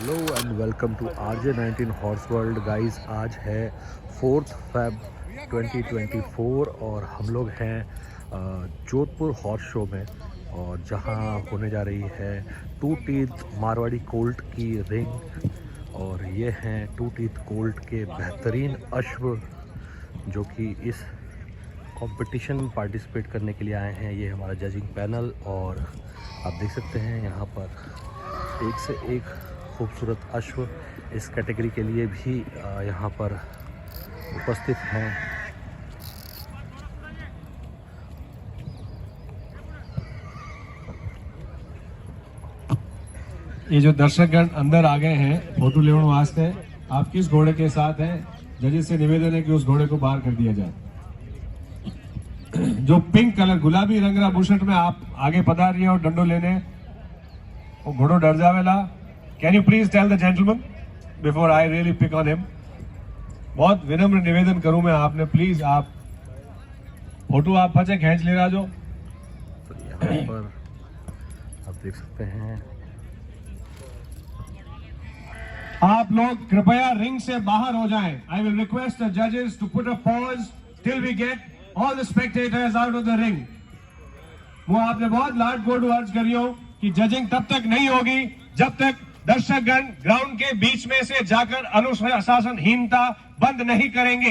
Hello and welcome to RJ19 horse world guys. आज है 4 Feb 2024 और हम लोग हैं जोधपुर हॉर्स शो में, और जहां होने जा रही है टू टीथ मारवाड़ी कोल्ट की रिंग। और ये हैं टू टीथ कोल्ट के बेहतरीन अश्व जो कि इस कंपटीशन में पार्टिसिपेट करने के लिए आए हैं। ये हमारा जजिंग पैनल, और आप देख सकते हैं यहाँ पर एक से एक खूबसूरत अश्व इस कैटेगरी के लिए भी यहाँ पर उपस्थित हैं। ये जो दर्शकगण अंदर आ गए हैं फोटो लेने वास्ते, आप किस घोड़े के साथ हैं? जजेस से निवेदन है कि उस घोड़े को बाहर कर दिया जाए। जो पिंक कलर गुलाबी रंगरा बुशर्ट में आप आगे पधार रही है और डंडो लेने, वो घोड़ो डर जावेला। Can you please tell the gentleman before I really pick on him. बहुत विनम्र निवेदन करूं मैं आपने, प्लीज आप फोटो आप फचे खींच ले रहा जो। तो यहाँ पर आप देख सकते हैं आप लोग कृपया रिंग से बाहर हो जाएं। आई विल रिक्वेस्ट द जजेस to put a pause till we get all the spectators out of the ring. वो आपने बहुत लाड कोड वर्ड्स करी हो कि जजिंग तब तक नहीं होगी जब तक दर्शकगण ग्राउंड के बीच में से जाकर अनुशासनहीनता बंद नहीं करेंगे।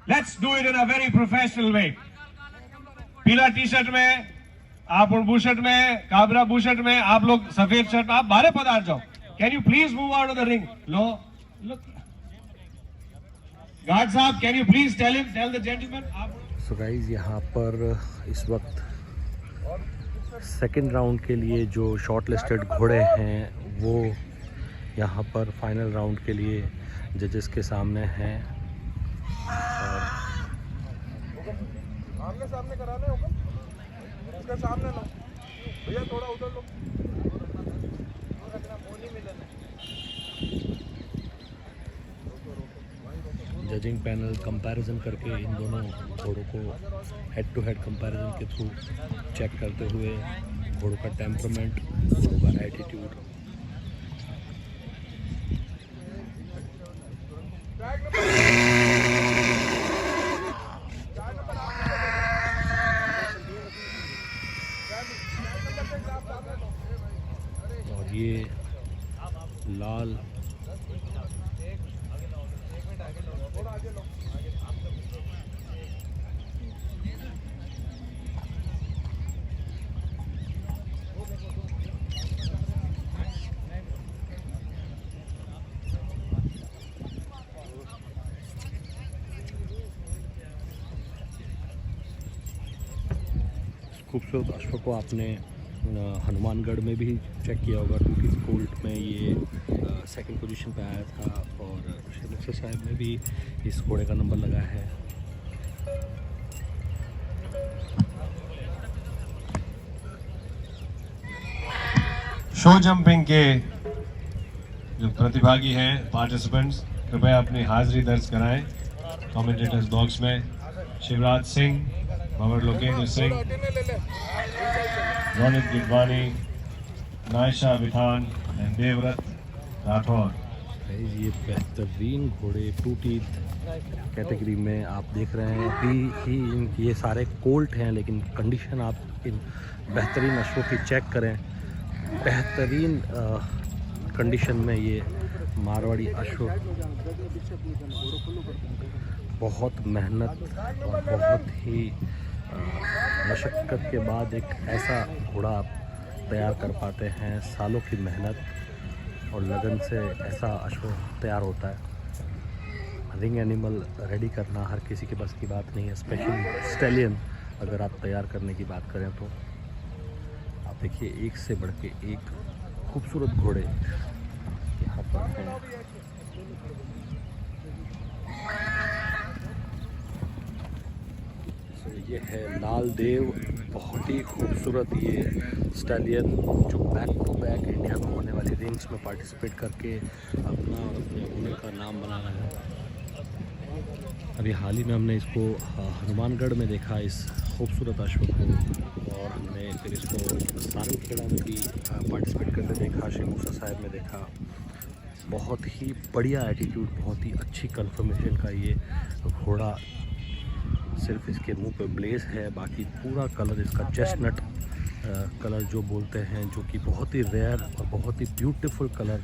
Let's do it in a very professional way. पीला टी शर्ट में, आप बुशर्ट शर्ट में, काबरा बुशर्ट में, आप लोग सफेद शर्ट में, आप बाहर पधार जाओ। Can you please move out of the ring? लो लुक गार्ड साहब, can you please tell the gentleman. So guys, यहाँ पर इस वक्त सेकेंड राउंड के लिए जो शॉर्ट लिस्टेड घोड़े हैं वो यहाँ पर फाइनल राउंड के लिए जजेस के सामने हैं। और आमने सामने कराने होगा, इसका सामने लो भैया, थोड़ा उधर लो। जजिंग पैनल कंपैरिजन करके इन दोनों घोड़ों को हेड टू हेड कंपैरिजन के थ्रू चेक करते हुए घोड़ों का टेम्परामेंट, घोड़ों का एटीट्यूड, और ये लाल खूबसूरत अश्व को आपने हनुमानगढ़ में भी चेक किया होगा। टू टीथ कोल्ट में ये सेकंड पोजीशन पे आया था, और श्रीमुक्तसर साहिब में भी इस घोड़े का नंबर लगा है। शो जंपिंग के जो प्रतिभागी हैं, पार्टिसिपेंट्स, कृपया अपनी हाजिरी दर्ज कराएं कमेंटेटर्स बॉक्स में। शिवराज सिंह, भंवर लोकेंद्र सिंह, रोनित गिदवानी, नायशा विधान एंड देवव्रत राठौर। ये बेहतरीन घोड़े टू टीथ कैटेगरी में आप देख रहे हैं। ये सारे कोल्ट हैं, लेकिन कंडीशन आप इन बेहतरीन अश्वों की चेक करें। बेहतरीन कंडीशन में ये मारवाड़ी अश्व, बहुत मेहनत और बहुत ही मशक्क़त के बाद एक ऐसा घोड़ा आप तैयार कर पाते हैं। सालों की मेहनत और लगन से ऐसा अश्व तैयार होता है। रिंग एनिमल रेडी करना हर किसी के बस की बात नहीं है, स्पेशली स्टैलियन अगर आप तैयार करने की बात करें तो। आप देखिए, एक से बढ़ के एक खूबसूरत घोड़े यहाँ पर हैं। ये है लाल देव, बहुत ही खूबसूरत ये स्टैलियन जो बैक टू बैक इंडिया में होने वाली रिंग्स में पार्टिसिपेट करके अपना और अपने ओनर का नाम बना रहा है। अभी हाल ही में हमने इसको हनुमानगढ़ में देखा, इस खूबसूरत अश्व को, और हमने फिर इसको सारंगखेड़ा में भी पार्टिसिपेट करते देखा। श्री मूसा साहब में देखा, बहुत ही बढ़िया एटीट्यूड, बहुत ही अच्छी कंफर्मेशन का ये घोड़ा। सिर्फ इसके मुंह पे ब्लेज है, बाकी पूरा कलर इसका चेस्टनट कलर जो बोलते हैं, जो कि बहुत ही रेयर और बहुत ही ब्यूटीफुल कलर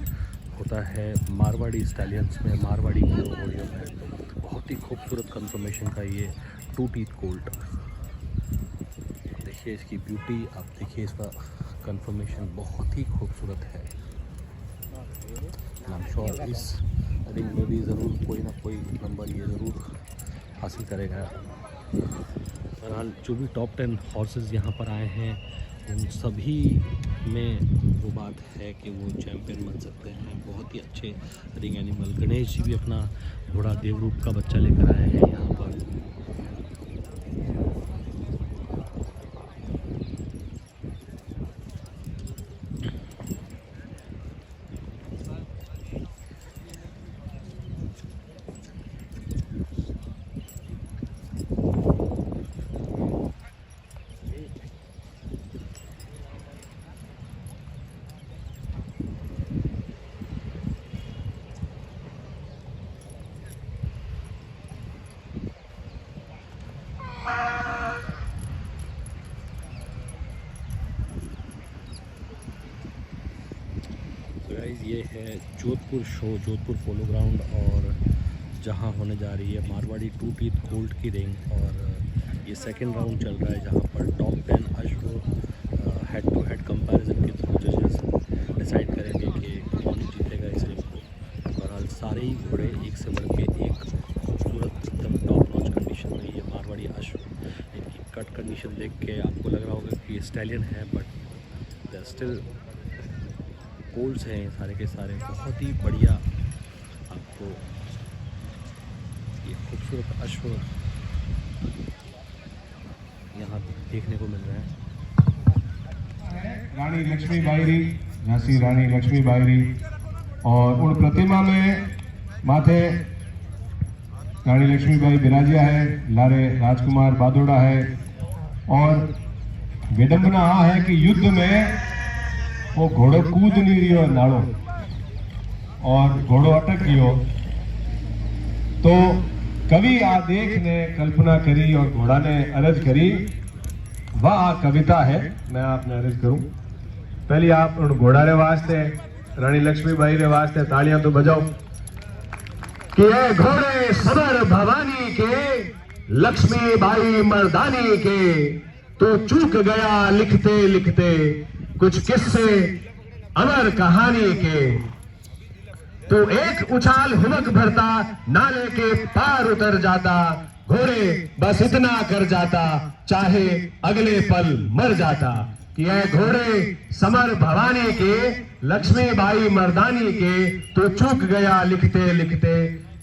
होता है मारवाड़ी स्टैलियंस में, मारवाड़ी घोड़ियों में। बहुत ही खूबसूरत कंफर्मेशन का ये 2 टीथ कोल्ट। देखिए इसकी ब्यूटी, आप देखिए इसका कंफर्मेशन बहुत ही खूबसूरत है। आई एम श्योर इस रिंग में भी ज़रूर कोई ना कोई नंबर ये ज़रूर हासिल करेगा। बहरहाल जो भी टॉप 10 हॉर्सेस यहाँ पर आए हैं, उन सभी में वो बात है कि वो चैम्पियन बन सकते हैं। बहुत ही अच्छे रिंग एनिमल। गणेश जी भी अपना घोड़ा देवरूप का बच्चा लेकर आए हैं यहाँ पर। गाइस ये है Jodhpur show, Jodhpur polo ground, और जहां होने जा रही है मारवाड़ी 2 टीथ कोल्ट की रिंग। और ये सेकंड राउंड चल रहा है जहां पर टॉप 10 अश्व हेड टू हेड कंपैरिजन के थ्रू जजेस डिसाइड करेंगे कि कौन जीतेगा इस रिंग को। बहरहाल सारे ही घोड़े एक से बढ़ के एक खूबसूरत एकदम टॉप नॉच कंडीशन में। ये मारवाड़ी अश्व, इनकी कट कंडीशन देख के आपको लग रहा होगा कि ये स्टैलियन है, बट दे स्टिल कोल्ड्स हैं सारे के सारे। बहुत ही बढ़िया आपको ये खूबसूरत अश्व यहाँ देखने को मिल रहा है। रानी लक्ष्मीबाई, झांसी रानी लक्ष्मीबाई, और उन प्रतिमा में माथे रानी लक्ष्मीबाई विराजिया है, लारे राजकुमार बादोड़ा है। और विडंबना आ है कि युद्ध में वो घोड़ो कूद नहीं रही नाड़ो और घोड़ो अटक गयो, तो कवि आ देख ने कल्पना करी और घोड़ा ने अर्ज करी। वह कविता है, मैं आपने अर्ज करूं। पहले आप उन घोड़ा रे वास्ते, रानी लक्ष्मीबाई रे वास्ते तालियां तो बजाओ कि ये घोड़े समर भवानी के, लक्ष्मीबाई मर्दानी के, तो चूक गया लिखते लिखते कुछ किस्से अमर कहानी के। तो एक उछाल हुमक भरता, नाले के पार उतर जाता, घोड़े बस इतना कर जाता, चाहे अगले पल मर जाता। कि यह घोड़े समर भवानी के, लक्ष्मीबाई मर्दानी के, तो चूक गया लिखते लिखते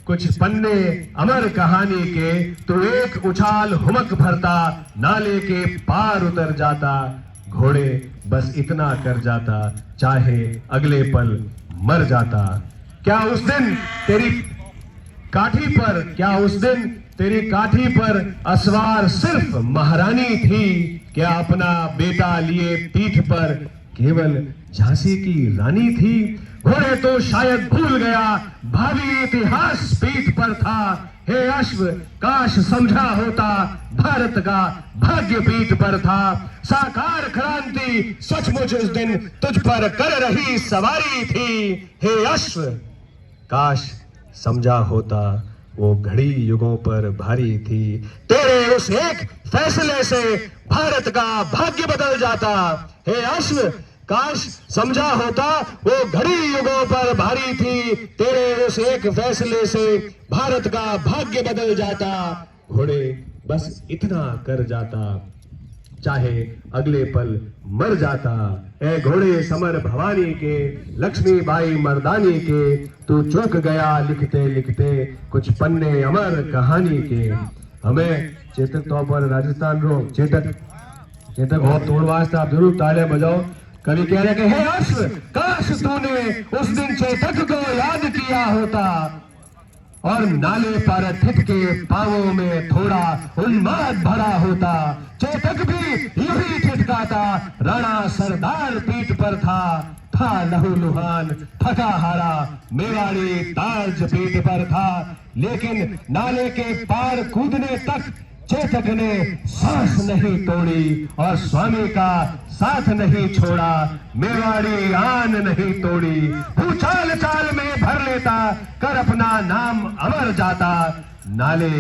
कुछ पन्ने अमर कहानी के। तो एक उछाल हुमक भरता, नाले के पार उतर जाता, घोड़े बस इतना कर जाता, चाहे अगले पल मर जाता। क्या उस दिन तेरी काठी पर, क्या उस दिन तेरी काठी पर असवार सिर्फ महारानी थी? क्या अपना बेटा लिए पीठ पर केवल झांसी की रानी थी? घोड़े तो शायद भूल गया भावी इतिहास पीठ पर था। हे अश्व काश समझा होता, भारत का भाग्य पीठ पर था। साकार क्रांति सचमुच उस दिन तुझ पर कर रही सवारी थी। हे अश्व काश समझा होता, वो घड़ी युगों पर भारी थी। तेरे उस एक फैसले से भारत का भाग्य बदल जाता। हे अश्व काश समझा होता, वो घड़ी युगों पर भारी थी। तेरे उस एक फैसले से भारत का भाग्य बदल जाता। घोड़े बस इतना कर जाता, चाहे अगले पल मर जाता। ए घोड़े समर भवानी के, लक्ष्मीबाई मर्दानी के, तू चूक गया लिखते लिखते कुछ पन्ने अमर कहानी के। हमें चेतक तो पर राजस्थान रो चेतक हो तोड़ वास्ते आप जरूर तालियां बजाओ। कवि कह रहे कि हे अश्व काश तूने उस दिन चेतक को याद किया होता, और नाले पर ठिठ के पांवों में थोड़ा उन्माद भरा होता। चेतक भी यही ठिठकाता, राणा सरदार पीठ पर था लहूलुहान थका हारा, मेवाड़ी ताज पीठ पर था, लेकिन नाले के पार कूदने तक चेतक ने सांस नहीं तोड़ी और स्वामी का साथ नहीं छोड़ा, मेवाड़ी आन नहीं तोड़ी, भूचाल चाल में भर लेता, कर अपना नाम अमर जाता, नाले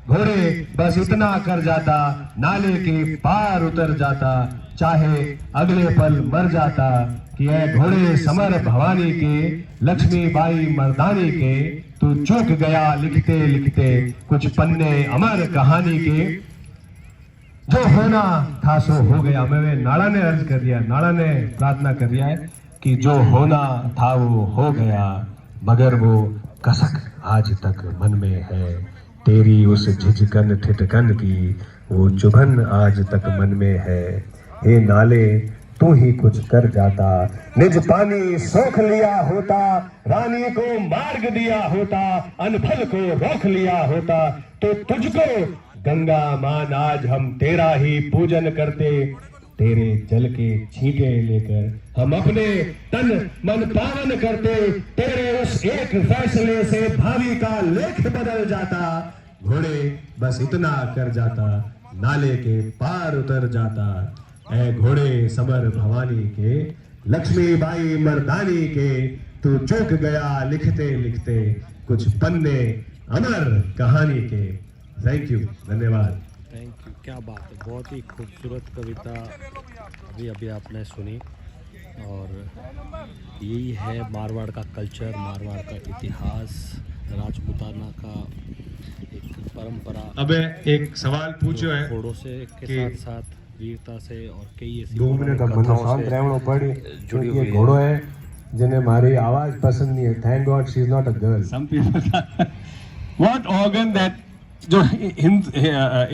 घोड़े बस इतना कर जाता, नाले के पार उतर जाता, चाहे अगले पल मर जाता, कि ऐ घोड़े समर भवानी के, लक्ष्मीबाई मर्दानी के, तू चूक गया लिखते लिखते कुछ पन्ने अमर कहानी के, जो होना था सो हो गया। मैं नाड़ा ने अर्ज कर दिया, नाड़ा ने प्रार्थना कर दिया है कि जो होना था वो हो गया, मगर वो कसक आज तक मन में है, तेरी उस झिझकन ठिठकन की वो चुभन आज तक मन में है, हे नाले तू ही कुछ कर जाता, निज पानी सोख लिया होता, रानी को मार्ग दिया होता, अनफल को रोक लिया होता, तो तुझको गंगा मान आज हम तेरा ही पूजन करते, तेरे जल के छींटे लेकर हम अपने तन मन पावन करते, तेरे उस एक फैसले से भावी का लेख बदल जाता, घोड़े बस इतना कर जाता, नाले के पार उतर जाता, ऐ घोड़े समर भवानी के, लक्ष्मीबाई मर्दानी के, तू चूक गया लिखते लिखते कुछ पन्ने अमर कहानी के। थैंक यू, धन्यवाद। थैंक यू, क्या बात है, बहुत ही खूबसूरत कविता अभी अभी आपने सुनी। और यही है मारवाड़ का कल्चर, मारवाड़ का इतिहास, राजपूताना का एक परंपरा। अब एक सवाल पूछो है घोड़ों से के साथ साथ वीरता से और कई ऐसी 2 मिनट अब મને શાંત રહેવાનું પડી, जुड़ी क्योंकि हुई घोड़ो है जिन्हें मारी आवाज पसंद नहीं है। Thank God she is not a girl. Some people what organ that जो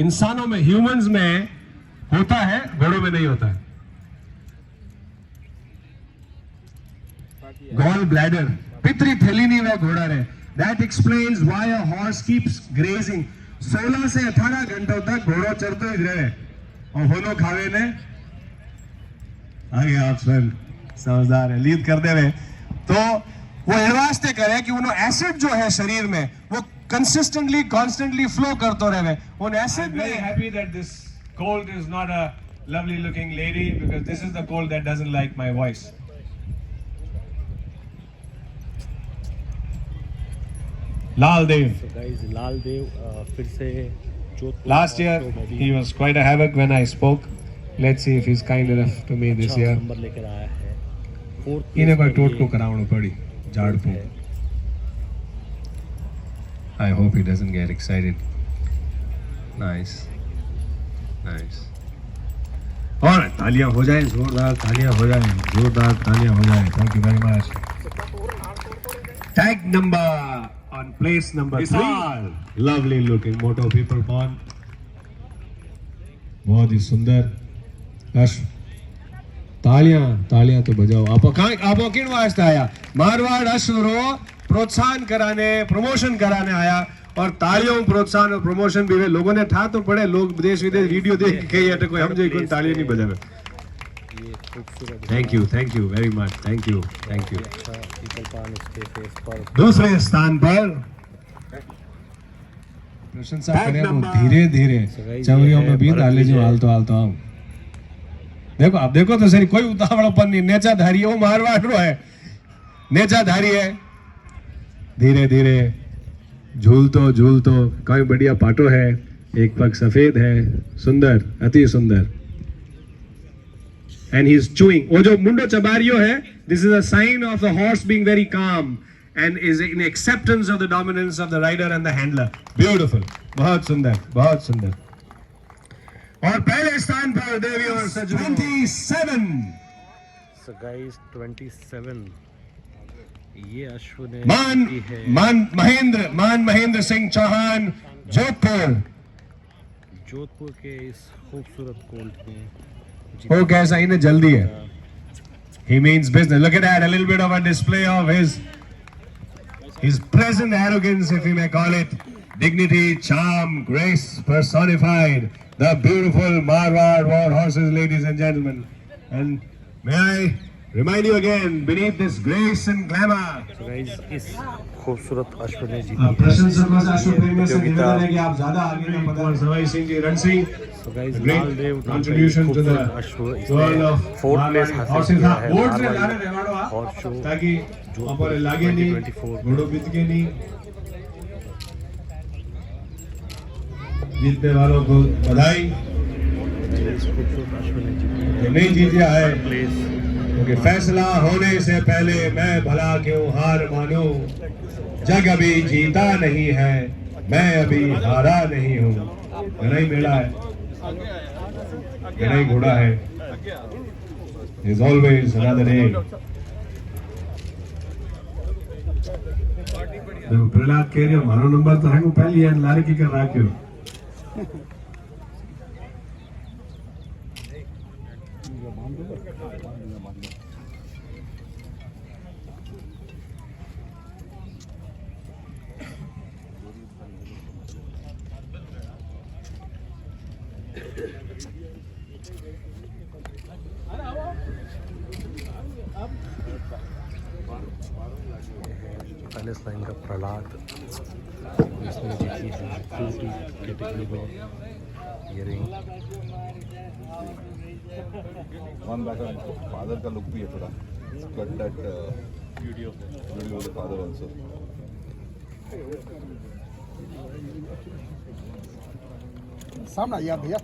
इंसानों में, ह्यूमंस में होता है, घोड़ों में नहीं होता है। गॉल ब्लैडर, पितरी थैली नहीं वह घोड़ा रहे। That explains why a horse keeps grazing. 16 से 18 घंटों तक घोड़ो चरतो ही रहे और होनो खावे ने आगे आप स्वयं समझदार है, लीड कर दे रहे, तो वो एडवांस करे कि उन्होंने एसिड जो है शरीर में वो कंसिस्टेंटली कॉन्स्टेंटली फ्लो करते रहे। उन एसिड में happy that this colt is not a lovely looking lady, because this is the colt that doesn't like my voice. Lal Dev, So guys, Lal Dev फिर से Jodhpur last year he was quite a havoc when I spoke. Let's see if he's kind enough to me this year. Number लेकर आया है। 4th इन्हें कोई place टोट पर को ये करावनी पड़ी झाड़पू। है। I hope he doesn't get excited. Nice, nice. और तालियां हो जाएं, जोरदार तालियां हो जाएं, जोरदार तालियां हो जाएं। Thank you very much. Tag number on place number 3. Lovely looking moto people born. बहुत ही सुंदर। अश तालियां तो बजाओ। आप किन वास्ते आया? मारवाड़ अश्वरो प्रोत्साहन कराने, प्रमोशन कराने आया, और तालियों प्रोत्साहन और प्रमोशन भी वे लोगों ने ठा तो पड़े। लोग देश विदेश वीडियो देख के कही है कोई हम जो कोई तालियां नहीं बजावे। ये खूबसूरत thank you very much, thank you. अच्छा पीपल पान इसके फेस पर दूसरे स्थान पर प्रशंसा करें धीरे धीरे चवरियों में भी डाले जो हाल तो आओ। देखो आप देखो तो सही, कोई उतावड़ापन नहीं, नेचाधारी है वो, मारवाड़ है नेचाधारी है। धीरे धीरे झूलतो कोई बढ़िया पाटो है, एक पग सफेद है, सुंदर, अति सुंदर। And he's chewing. वो जो मुंडो चबारियो है, this is a sign of the horse being very calm and is in acceptance of the dominance of the rider and the handler. Beautiful. बहुत सुंदर, बहुत सुंदर। और पहले स्थान पर देवी और सज्जनों 27। So guys 27 ये अश्व ने मान महेंद्र सिंह चौहान, जोधपुर के इस खूबसूरत कोल्ड में हो कैसा इन्हें जल्दी है। He means business. Look at that, a little bit of a display of his present arrogance, if we may call it. Dignity, charm, grace personified. the beautiful Marwar war horses, ladies and gentlemen. And may I remind you again, beneath this grace and glamour, तो guys इस खूबसूरत अश्व ने जीती प्रशंसकों से अश्वप्रेमियों से निवेदन है कि आप ज्यादा आगे न बढ़ें। सवाई सिंह जी रण सिंह, तो guys great Maldev contribution to the अश्व world इसने of फोर्थ प्लेस Marwari हासिल horses। किया हाँ, है बोर्ड से मारवाड़ी लाने रेवाड़ो हॉर्स शो ताकि वहाँ पर लागे नहीं, 2024 घोड़ों बीत के नहीं। जीतने वालों को बधाई। इस खूबसूरत अश्व ने जीती जो नहीं जीता है, प्लेस क्योंकि फैसला होने से पहले मैं भला क्यों हार मानूं। जग अभी जीता नहीं है, मैं अभी हारा नहीं हूँ। गणई मेला है, गणई घोड़ा है। Is always another day. Prahlad कह रहे हमारा नंबर तो है वो पहली है लारे की कर रहा क्यों? पहले लाइन का प्रहलाद इसने जीती है 2T कैटेगरी में ये रिंग। वन बैटर फादर का लुक भी है थोड़ा cut that video of the father also. सामने आइए आप भैया,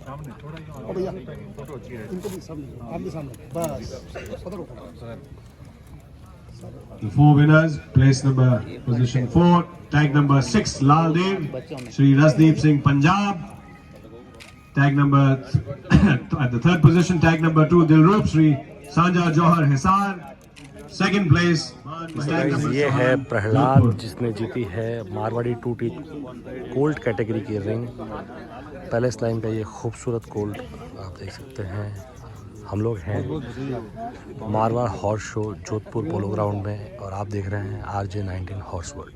ओ भैया इनको भी सामने, आप भी सामने, बस पकड़ो। The four winners, place number, position 4, tag number 6, Lal Dev, Shri Rasdeep Singh Punjab. Tag number, at the third position, tag number 2, Dilrup Shri Sanja Johar Hisar. Second place, tag number ये है 7, Prahlad Jodhpur. जिसने जीती है Marwari 2T gold category की ring. Palace line का ये खूबसूरत gold आप देख सकते हैं। हम लोग हैं Marwar horse show Jodhpur polo ground में और आप देख रहे हैं RJ 19 हॉर्स वर्ल्ड।